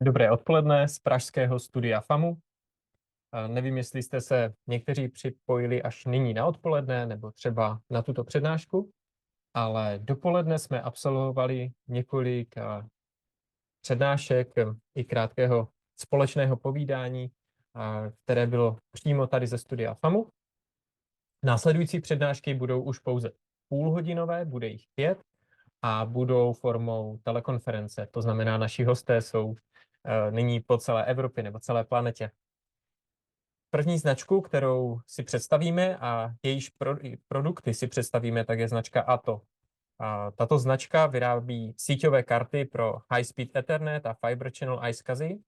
Dobré odpoledne z pražského studia FAMU. Nevím, jestli jste se někteří připojili až nyní na odpoledne nebo třeba na tuto přednášku, ale dopoledne jsme absolvovali několik přednášek i krátkého společného povídání, které bylo přímo tady ze studia FAMU. Následující přednášky budou už pouze půlhodinové, bude jich 5 a budou formou telekonference. To znamená, naši hosté jsou nyní po celé Evropě nebo celé planetě. První značku, kterou si představíme a jejíž produkty si představíme, tak je značka ATTO. Tato značka vyrábí síťové karty pro High-Speed Ethernet a Fiber Channel iSCSI.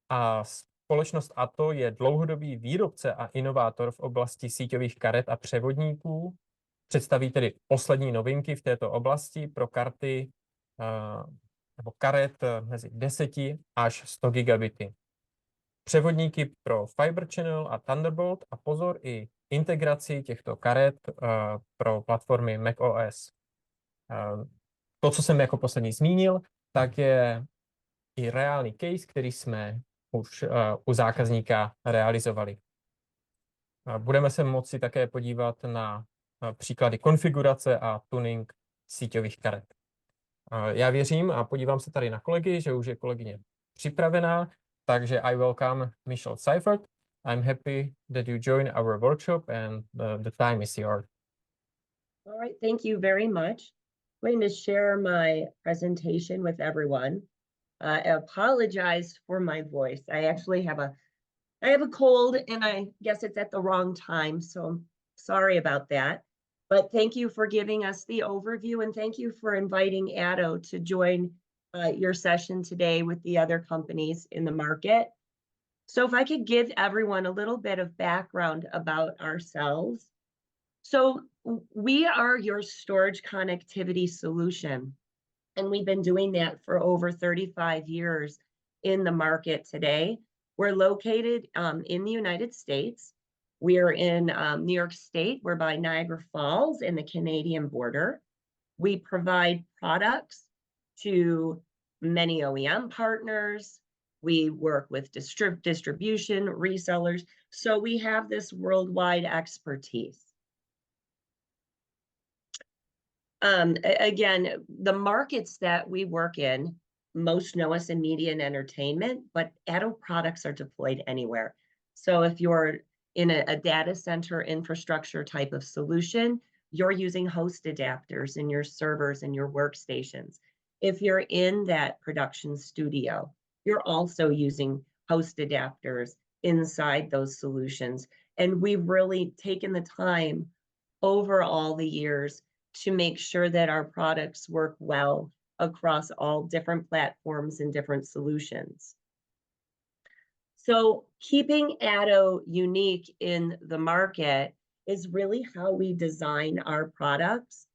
A společnost ATTO je dlouhodobý výrobce a inovátor v oblasti síťových karet a převodníků. Představí tedy poslední novinky v této oblasti pro karty nebo karet mezi 10 až 100 gigabity. Převodníky pro Fiber Channel a Thunderbolt a pozor i integraci těchto karet pro platformy macOS. To, co jsem jako poslední zmínil, tak je i reálný case, který jsme už u zákazníka realizovali. Budeme se moci také podívat na příklady konfigurace a tuning síťových karet. Já věřím a podívám se tady na kolegy, že už je kolegyně připravená, takže I welcome Michelle Seifert. I'm happy that you join our workshop and the time is yours. All right, thank you very much. I'm going to share my presentation with everyone. I apologize for my voice. I actually have a cold and I guess it's at the wrong time, so I'm sorry about that. But thank you for giving us the overview and thank you for inviting ATTO to join your session today with the other companies in the market. So if I could give everyone a little bit of background about ourselves. So we are your storage connectivity solution, and we've been doing that for over 35 years in the market today. We're located in the United States. We are in New York State. We're by Niagara Falls in the Canadian border. We provide products to many OEM partners. We work with distribution, resellers. So we have this worldwide expertise. Again, the markets that we work in, most know us in media and entertainment, but ATTO products are deployed anywhere. So if you're in a data center infrastructure type of solution, you're using host adapters in your servers and your workstations. If you're in that production studio, you're also using host adapters inside those solutions. And we've really taken the time over all the years to make sure that our products work well across all different platforms and different solutions. So keeping ATTO unique in the market is really how we design our products.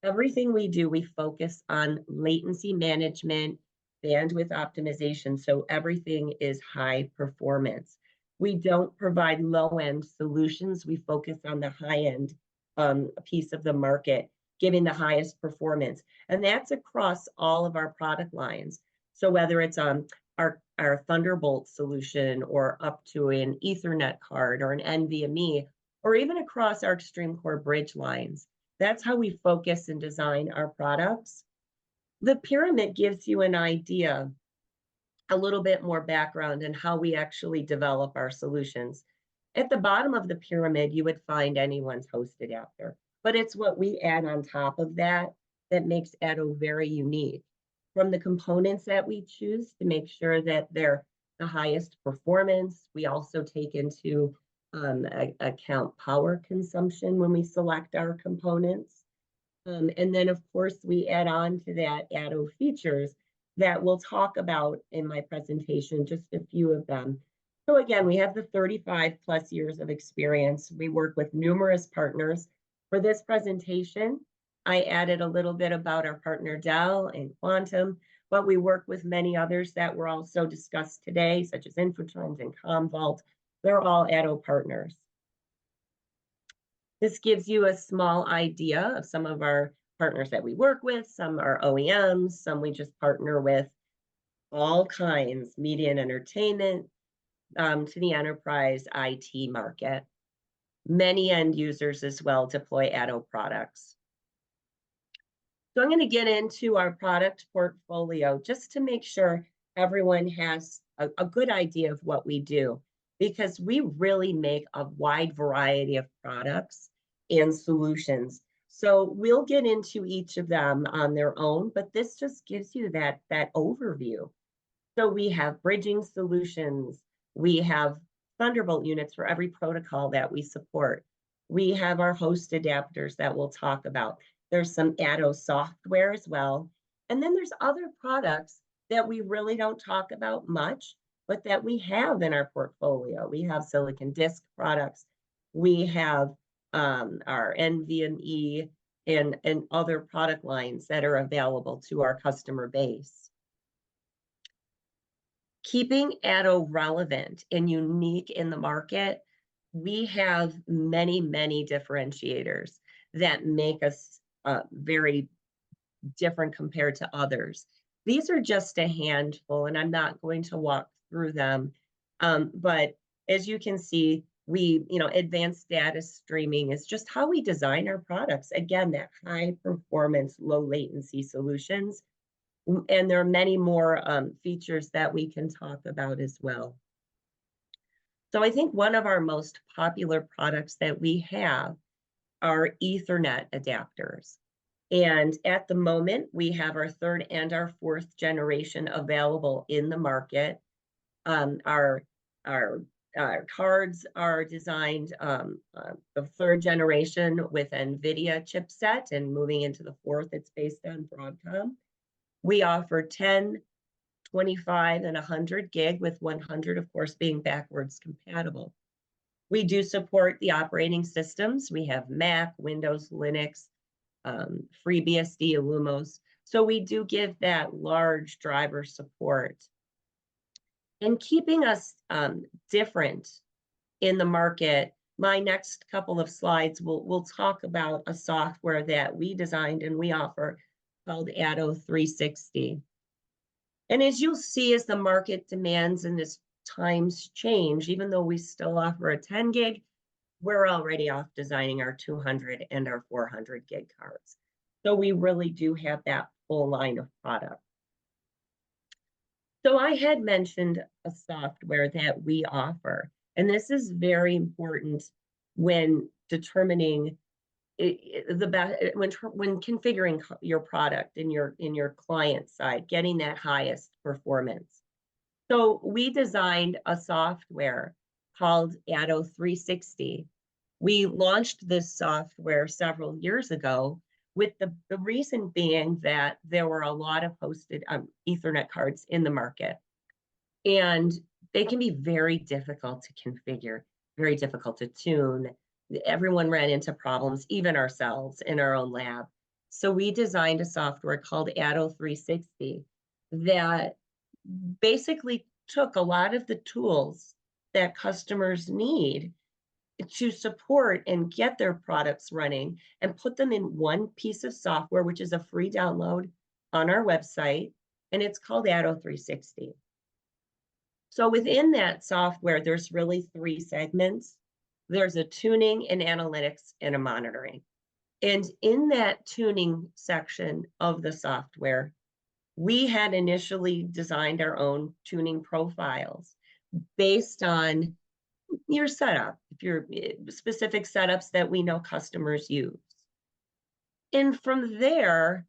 Everything we do, we focus on latency management, bandwidth optimization, so everything is high performance. We don't provide low-end solutions. We focus on the high-end piece of the market, giving the highest performance. And that's across all of our product lines. So whether it's our Thunderbolt solution or up to an Ethernet card or an NVMe, or even across our Extreme Core bridge lines, that's how we focus and design our products. The pyramid gives you an idea, a little bit more background on how we actually develop our solutions. At the bottom of the pyramid, you would find anyone's host adapter, but it's what we add on top of that that makes ATTO very unique. From the components that we choose to make sure that they're the highest performance, we also take into account power consumption when we select our components. And then, of course, we add on to that ATTO features that we'll talk about in my presentation, just a few of them. So again, we have the 35 plus years of experience. We work with numerous partners. For this presentation, I added a little bit about our partner Dell and Quantum, but we work with many others that were also discussed today, such as Infotrends and Commvault. They're all ATTO partners. This gives you a small idea of some of our partners that we work with. Some are OEMs, some we just partner with. all kinds, media and entertainment, to the enterprise IT market. Many end users as well deploy ATTO products. So I'm going to get into our product portfolio just to make sure everyone has a good idea of what we do, because we really make a wide variety of products and solutions. So we'll get into each of them on their own, but this just gives you that overview. So we have bridging solutions. We have Thunderbolt units for every protocol that we support. We have our host adapters that we'll talk about. There's some ATTO software as well. And then there's other products that we really don't talk about much, but that we have in our portfolio. We have silicon disk products. We have our NVMe and other product lines that are available to our customer base. Keeping ATTO relevant and unique in the market, we have many, many differentiators that make us very different compared to others. These are just a handful, and I'm not going to walk through them. But as you can see, advanced data streaming is just how we design our products. Again, that high performance, low latency solutions. And there are many more features that we can talk about as well. So I think one of our most popular products that we have are Ethernet adapters. And at the moment, we have our 3rd and our 4th generation available in the market. Our cards are designed the 3rd generation with NVIDIA chipset, and moving into the 4th, it's based on Broadcom. We offer 10, 25, and 100 gig, with 100, of course, being backwards compatible. We do support the operating systems. We have Mac, Windows, Linux, FreeBSD, Illumos. So we do give that large driver support. And keeping us different in the market, my next couple of slides will talk about a software that we designed and we offer called ATTO 360. And as you'll see, as the market demands and as times change, even though we still offer a 10 gig, we're already off designing our 200 and our 400 gig cards. So we really do have that full line of product. So I had mentioned a software that we offer, and this is very important when determining when configuring your product in your client side, getting that highest performance. So we designed a software called ATTO 360. We launched this software several years ago, with the reason being that there were a lot of hosted Ethernet cards in the market. And they can be very difficult to configure, very difficult to tune. Everyone ran into problems, even ourselves in our own lab. So we designed a software called ATTO 360 that basically took a lot of the tools that customers need to support and get their products running and put them in one piece of software, which is a free download on our website, and it's called ATTO 360. So within that software, there's really 3 segments. There's a tuning, an analytics, and a monitoring. And in that tuning section of the software, we had initially designed our own tuning profiles based on your setup, if your specific setups that we know customers use. And from there,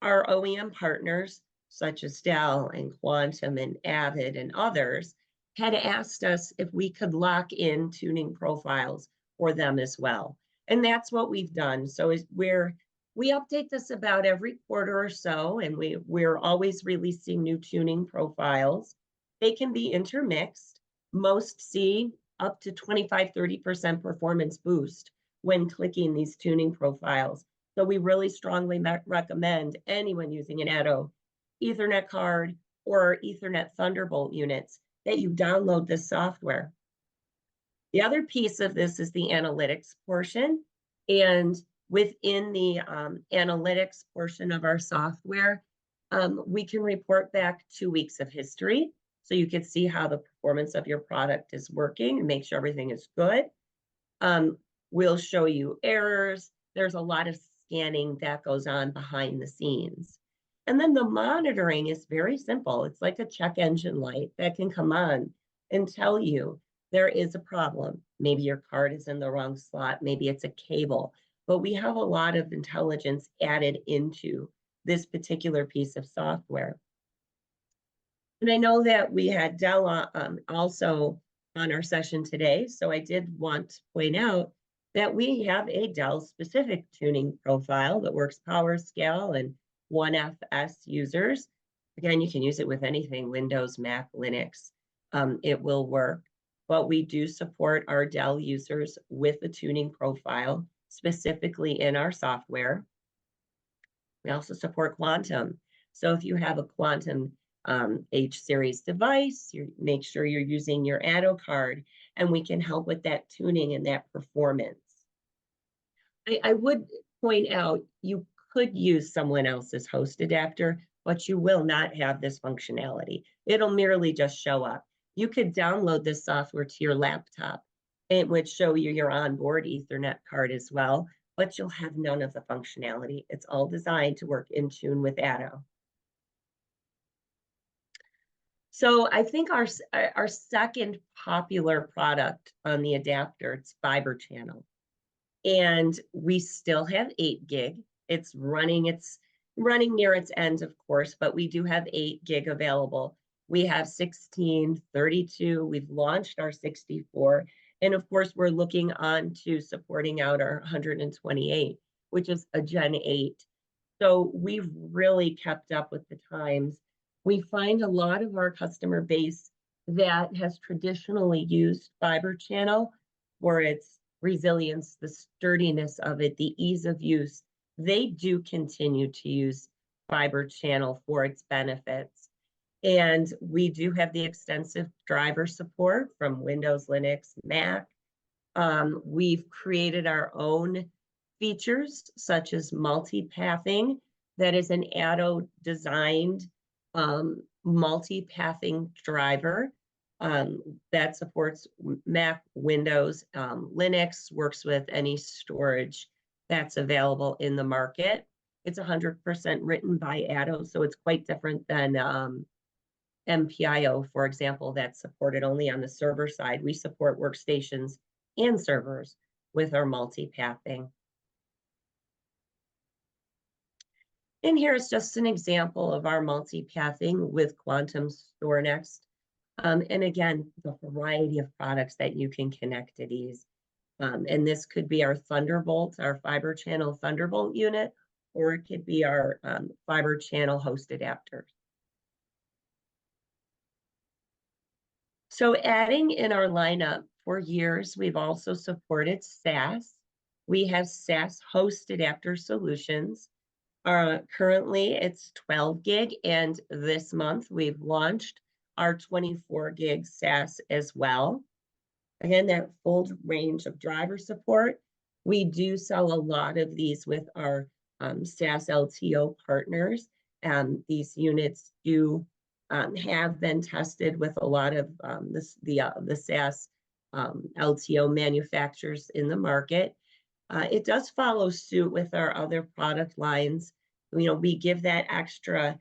our OEM partners, such as Dell and Quantum and Avid and others, had asked us if we could lock in tuning profiles for them as well. And that's what we've done. So we update this about every quarter or so, and we're always releasing new tuning profiles. They can be intermixed. Most see up to 25-30% performance boost when clicking these tuning profiles. So we really strongly recommend anyone using an ATTO Ethernet card or Ethernet Thunderbolt units that you download this software. The other piece of this is the analytics portion. And within the analytics portion of our software, We can report back 2 weeks of history, so you can see how the performance of your product is working and make sure everything is good. We'll show you errors. There's a lot of scanning that goes on behind the scenes. And then the monitoring is very simple. It's like a check engine light that can come on and tell you there is a problem. Maybe your card is in the wrong slot, maybe it's a cable, but we have a lot of intelligence added into this particular piece of software. And I know that we had Dell also on our session today, so I did want to point out that we have a Dell specific tuning profile that works PowerScale and 1FS users. Again, you can use it with anything, Windows, Mac, Linux, it will work. But we do support our Dell users with the tuning profile, specifically in our software. We also support Quantum. So if you have a Quantum H-series device, make sure you're using your ATTO card, and we can help with that tuning and that performance. I would point out, you could use someone else's host adapter, but you will not have this functionality. It'll merely just show up. You could download this software to your laptop. It would show you your onboard Ethernet card as well, but you'll have none of the functionality. It's all designed to work in tune with ATTO. So I think our second popular product on the adapter, it's Fiber Channel. And we still have 8 gig. It's running near its end, of course, but we do have 8 gig available. We have 16, 32, we've launched our 64, and of course, we're looking on to supporting out our 128, which is a Gen 8. So we've really kept up with the times. We find a lot of our customer base that has traditionally used Fiber Channel for its resilience, the sturdiness of it, the ease of use. They do continue to use Fiber Channel for its benefits. And we do have the extensive driver support from Windows, Linux, Mac. We've created our own features such as multipathing. That is an ATTO designed multipathing driver that supports Mac, Windows, Linux, works with any storage that's available in the market. It's 100% written by ATTO, so it's quite different than MPIO, for example, that's supported only on the server side. We support workstations and servers with our multipathing. And here's just an example of our multipathing with Quantum StoreNext. And again, the variety of products that you can connect to these. And this could be our Thunderbolt, our Fiber Channel Thunderbolt unit, or it could be our Fiber Channel host adapter. So adding in our lineup for years, we've also supported SAS. We have SAS host adapter solutions. Currently, it's 12 gig, and this month we've launched our 24 gig SAS as well. Again, that full range of driver support. We do sell a lot of these with our SAS LTO partners. These units do have been tested with a lot of the SAS LTO manufacturers in the market. It does follow suit with our other product lines. We give that extra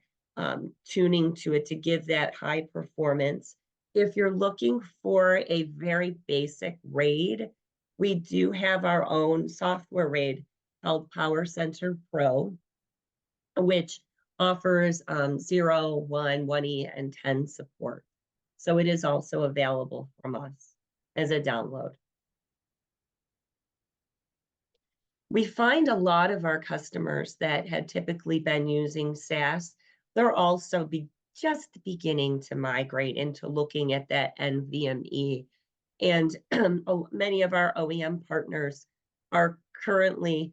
tuning to it to give that high performance. If you're looking for a very basic RAID, we do have our own software RAID called Power Center Pro, which offers 0, 1, 1E, and 10 support. So it is also available from us as a download. We find a lot of our customers that had typically been using SAS, they're also just beginning to migrate into looking at that NVMe. And many of our OEM partners are currently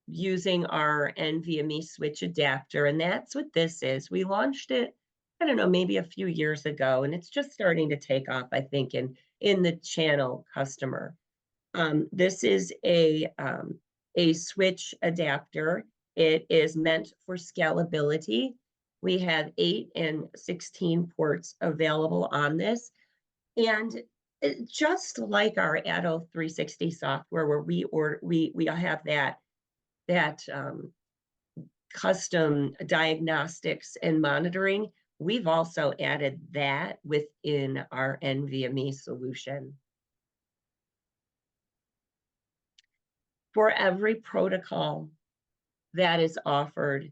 using our NVMe switch adapter, and that's what this is. We launched it, I don't know, maybe a few years ago, and it's just starting to take off, I think, in the channel customer. This is a switch adapter. It is meant for scalability. We have 8 and 16 ports available on this. And just like our ATTO 360 software, where we have that custom diagnostics and monitoring, we've also added that within our NVMe solution. For every protocol that is offered,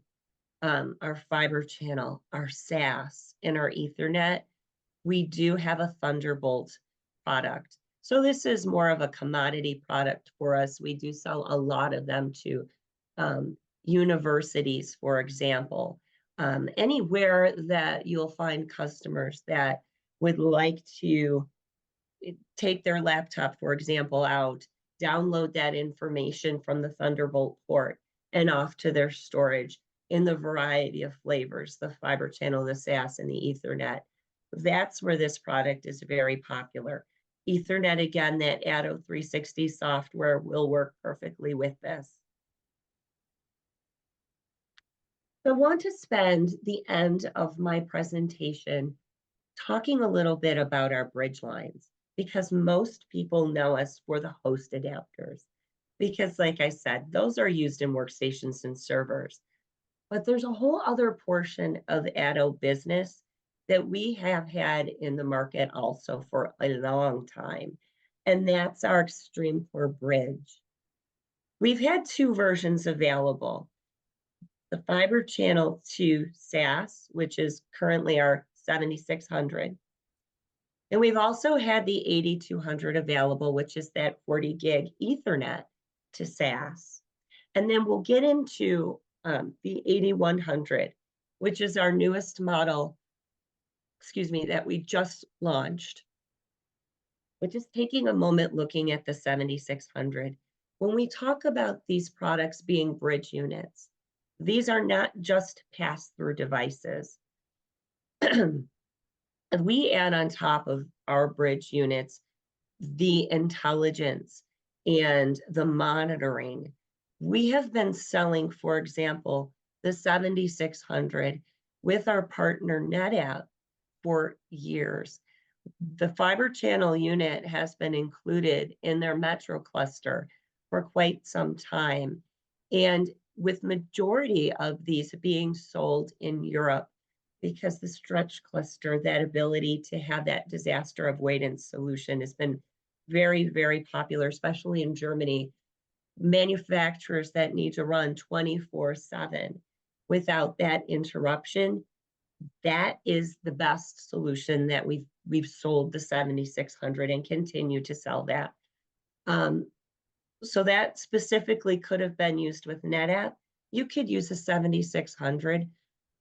our fiber channel, our SAS, and our Ethernet, we do have a Thunderbolt product. So this is more of a commodity product for us. We do sell a lot of them to universities, for example. Anywhere that you'll find customers that would like to take their laptop, for example, out, download that information from the Thunderbolt port and off to their storage in the variety of flavors, the fiber channel, the SAS, and the Ethernet. That's where this product is very popular. Ethernet, again, that ATTO 360 software will work perfectly with this. So I want to spend the end of my presentation talking a little bit about our bridge lines, because most people know us for the host adapters. Because like I said, those are used in workstations and servers. But there's a whole other portion of ATTO business that we have had in the market also for a long time, and that's our Extreme Core Bridge. We've had 2 versions available. The Fiber Channel 2 SAS, which is currently our 7600. And we've also had the 8200 available, which is that 40 gig Ethernet to SAS. And then we'll get into the 8100, which is our newest model, that we just launched. But just taking a moment looking at the 7600, when we talk about these products being bridge units, these are not just pass-through devices. We add on top of our bridge units the intelligence and the monitoring. We have been selling, for example, the 7600 with our partner NetApp for years. The fiber channel unit has been included in their metro cluster for quite some time. And with majority of these being sold in Europe, because the stretch cluster, that ability to have that disaster avoidance solution has been very, very popular, especially in Germany. Manufacturers that need to run 24/7 without that interruption, that is the best solution that we've sold the 7600 and continue to sell that. So that specifically could have been used with NetApp. You could use a 7600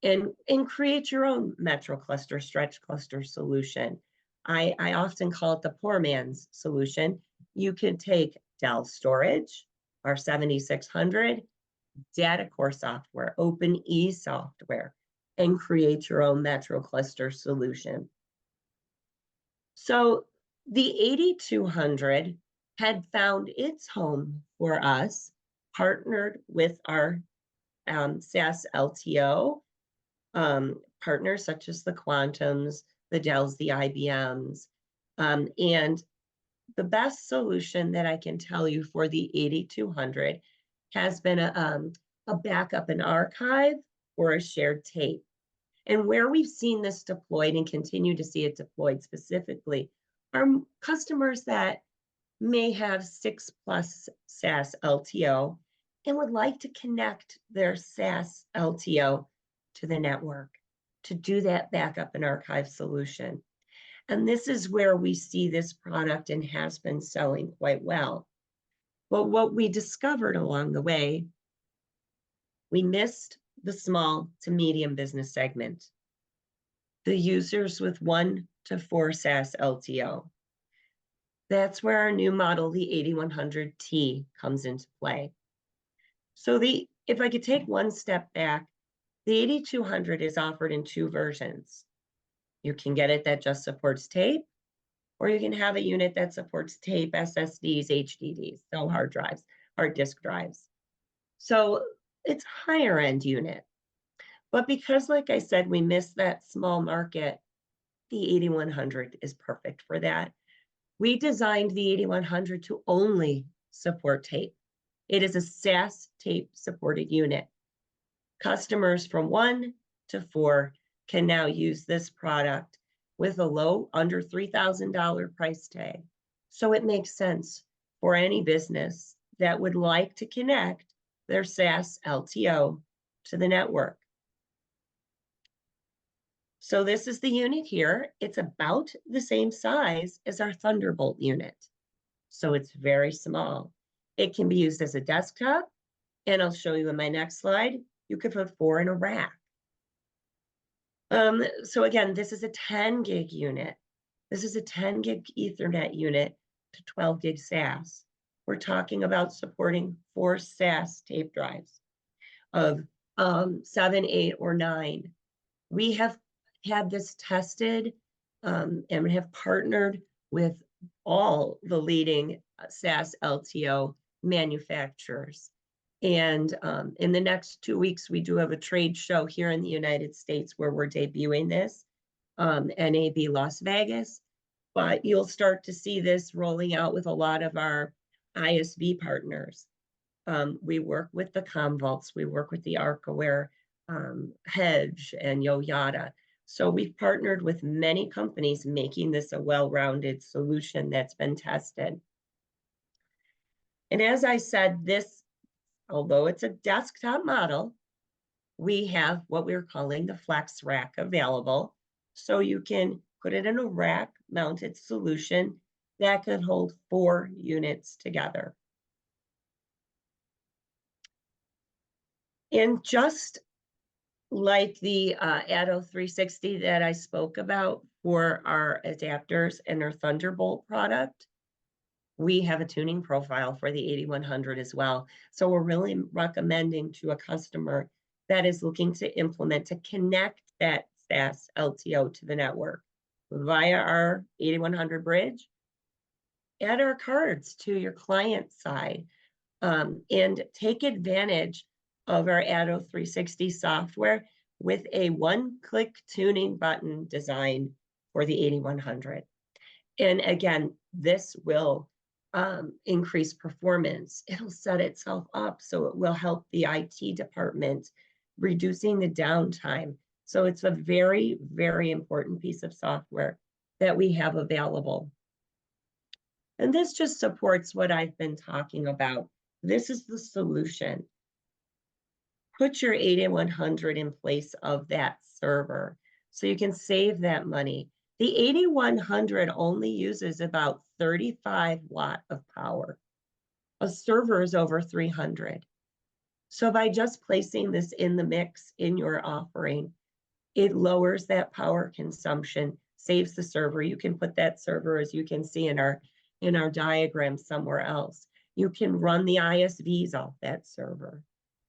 and create your own metro cluster, stretch cluster solution. I often call it the poor man's solution. You could take Dell storage, our 7600, data core software, OpenE software, and create your own metro cluster solution. So the 8200 had found its home for us, partnered with our SAS LTO partners such as the Quantums, the Dells, the IBMs, and the best solution that I can tell you for the 8200 has been a backup and archive or a shared tape. And where we've seen this deployed and continue to see it deployed specifically are customers that may have 6+ SAS LTO and would like to connect their SAS LTO to the network to do that backup and archive solution. And this is where we see this product and has been selling quite well. But what we discovered along the way, we missed the small to medium business segment, the users with 1 to 4 SAS LTO. That's where our new model, the 8100T, comes into play. So if I could take one step back, the 8200 is offered in 2 versions. You can get it that just supports tape, or you can have a unit that supports tape, SSDs, HDDs, so hard drives, hard disk drives. So it's a higher end unit. But because, like I said, we missed that small market, the 8100 is perfect for that. We designed the 8100 to only support tape. It is a SAS tape supported unit. Customers from 1 to 4 can now use this product with a low, under $3,000 price tag. So it makes sense for any business that would like to connect their SAS LTO to the network. So this is the unit here. It's about the same size as our Thunderbolt unit. So it's very small. It can be used as a desktop, and I'll show you in my next slide. You could put 4 in a rack. So again, this is a 10 gig unit. This is a 10 gig Ethernet unit to 12 gig SAS. We're talking about supporting 4 SAS tape drives of 7, 8, or 9. We have had this tested and have partnered with all the leading SAS LTO manufacturers. And in the next 2 weeks, we do have a trade show here in the United States where we're debuting this, NAB Las Vegas. But you'll start to see this rolling out with a lot of our ISV partners. We work with the Commvaults, we work with the ArcAware, Hedge, and Yoyada. So we've partnered with many companies making this a well-rounded solution that's been tested. And as I said, this, although it's a desktop model, we have what we're calling the Flex Rack available. So you can put it in a rack mounted solution that could hold 4 units together. And just like the ATTO 360 that I spoke about for our adapters and our Thunderbolt product, we have a tuning profile for the 8100 as well. So we're really recommending to a customer that is looking to implement, to connect that SAS LTO to the network via our 8100 bridge, add our cards to your client side, and take advantage of our ATTO 360 software with a one-click tuning button design for the 8100. And again, this will increase performance. It'll set itself up so it will help the IT department, reducing the downtime. So it's a very, very important piece of software that we have available. And this just supports what I've been talking about. This is the solution. Put your 8100 in place of that server so you can save that money. The 8100 only uses about 35 watt of power. A server is over 300. So by just placing this in the mix in your offering, it lowers that power consumption, saves the server. You can put that server, as you can see in our diagram, somewhere else. You can run the ISVs off that server.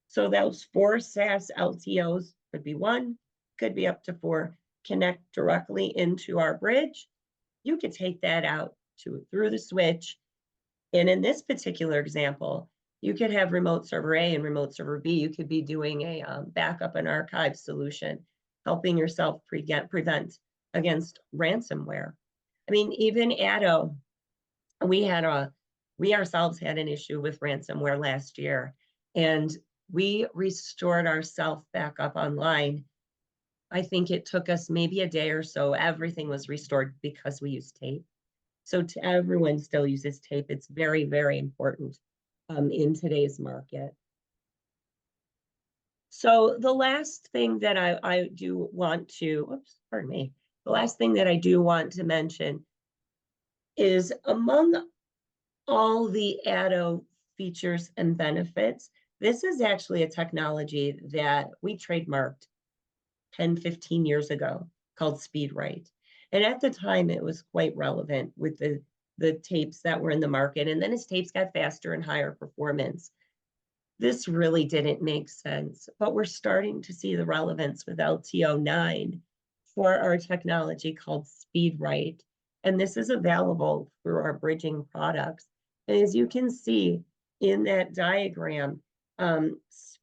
So those 4 SAS LTOs could be 1, could be up to 4, connect directly into our bridge. You could take that out through the switch. And in this particular example, you could have remote server A and remote server B. You could be doing a backup and archive solution, helping yourself prevent against ransomware. I mean, even ATTO, we ourselves had an issue with ransomware last year, and we restored ourselves back up online. I think it took us maybe a day or so. Everything was restored because we used tape. So everyone still uses tape. It's very, very important in today's market. So the last thing that I do want to, the last thing that I do want to mention is among all the ATTO features and benefits, this is actually a technology that we trademarked 10, 15 years ago called SpeedWrite. And at the time, it was quite relevant with the tapes that were in the market. And then as tapes got faster and higher performance, this really didn't make sense. But we're starting to see the relevance with LTO9 for our technology called SpeedWrite. And this is available through our bridging products. And as you can see in that diagram,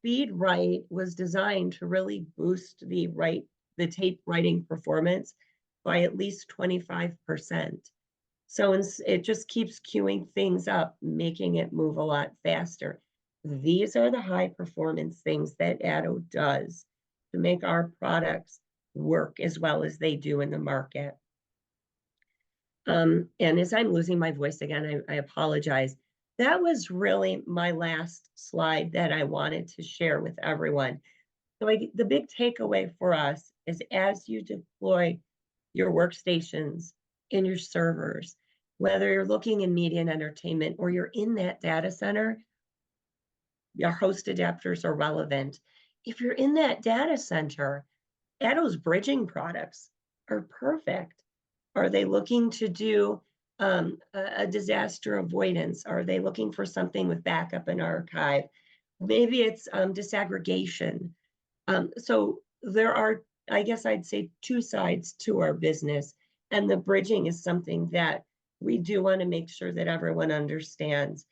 Speed Write was designed to really boost the tape writing performance by at least 25%. So it just keeps queuing things up, making it move a lot faster. These are the high performance things that ATTO does to make our products work as well as they do in the market. And as I'm losing my voice again, I apologize. That was really my last slide that I wanted to share with everyone. So the big takeaway for us is as you deploy your workstations in your servers, whether you're looking in media and entertainment or you're in that data center, your host adapters are relevant. If you're in that data center, ATTO's bridging products are perfect. Are they looking to do a disaster avoidance? Are they looking for something with backup and archive? Maybe it's disaggregation. So there are, I guess I'd say, two sides to our business. And the bridging is something that we do want to make sure that everyone understands.